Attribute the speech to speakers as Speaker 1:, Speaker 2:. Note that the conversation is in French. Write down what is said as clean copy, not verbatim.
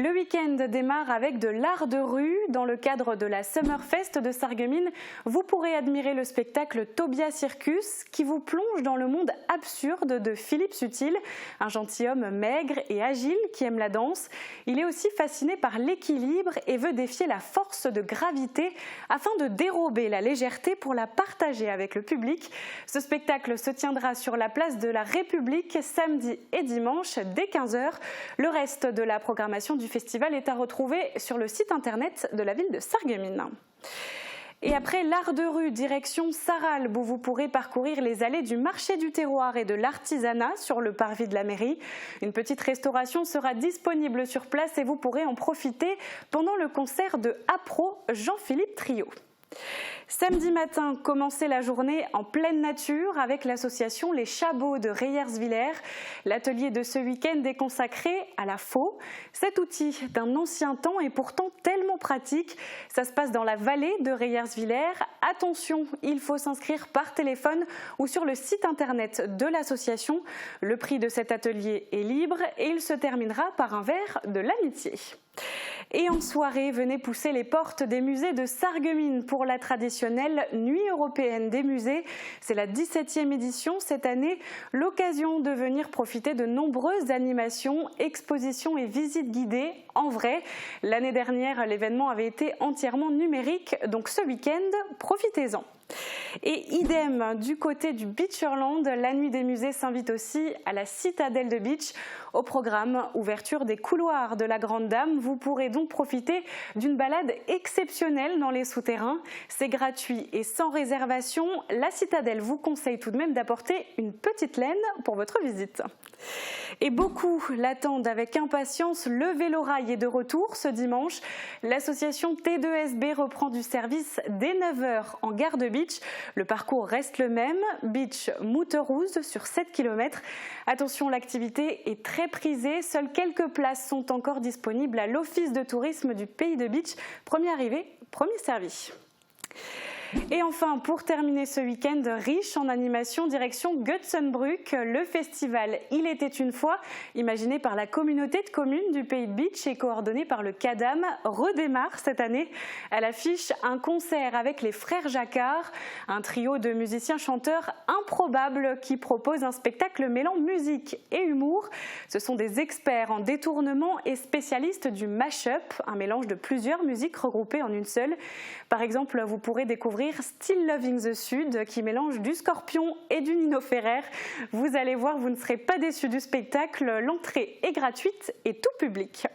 Speaker 1: Le week-end démarre avec de l'art de rue. Dans le cadre de la Summerfest de Sarreguemines, vous pourrez admirer le spectacle Tobia Circus qui vous plonge dans le monde absurde de Philippe Sutil, un gentilhomme maigre et agile qui aime la danse. Il est aussi fasciné par l'équilibre et veut défier la force de gravité afin de dérober la légèreté pour la partager avec le public. Ce spectacle se tiendra sur la place de la République samedi et dimanche dès 15 h. Le reste de la programmation du festival est à retrouver sur le site internet de la ville de Sarreguemines. Et après l'art de rue, direction Sarralbe, où vous pourrez parcourir les allées du marché du terroir et de l'artisanat sur le parvis de la mairie. Une petite restauration sera disponible sur place et vous pourrez en profiter pendant le concert de Apro Jean-Philippe Trio. Samedi matin, commencez la journée en pleine nature avec l'association Les Chabots de Reyersviller. L'atelier de ce week-end est consacré à la faux. Cet outil d'un ancien temps est pourtant tellement pratique. Ça se passe dans la vallée de Reyersviller. Attention, il faut s'inscrire par téléphone ou sur le site internet de l'association. Le prix de cet atelier est libre et il se terminera par un verre de l'amitié. Et en soirée, venez pousser les portes des musées de Sarreguemines pour la traditionnelle Nuit européenne des musées. C'est la 17e édition cette année, l'occasion de venir profiter de nombreuses animations, expositions et visites guidées en vrai. L'année dernière, l'événement avait été entièrement numérique, donc ce week-end, profitez-en. Et idem du côté du Beacherland, la nuit des musées s'invite aussi à la citadelle de Beach. Au programme, ouverture des couloirs de la Grande Dame. Vous pourrez donc profiter d'une balade exceptionnelle dans les souterrains. C'est gratuit et sans réservation. La citadelle vous conseille tout de même d'apporter une petite laine pour votre visite. Et beaucoup l'attendent avec impatience. Le vélorail est de retour ce dimanche. L'association T2SB reprend du service dès 9 h en gare de Beach. Le parcours reste le même, Beach Mouterouze sur 7 km. Attention, l'activité est très prisée. Seules quelques places sont encore disponibles à l'Office de tourisme du Pays de Beach. Premier arrivé, premier servi. Et enfin, pour terminer ce week-end riche en animation, direction Götzenbrück, le festival Il était une fois, imaginé par la communauté de communes du Pays de Beach et coordonné par le CADAM, redémarre cette année. À l'affiche, un concert avec les frères Jacquard, un trio de musiciens-chanteurs improbables qui propose un spectacle mêlant musique et humour. Ce sont des experts en détournement et spécialistes du mash-up, un mélange de plusieurs musiques regroupées en une seule. Par exemple, vous pourrez découvrir Still Loving the Sud qui mélange du Scorpion et du Nino Ferrer. Vous allez voir, vous ne serez pas déçus du spectacle. L'entrée est gratuite et tout public.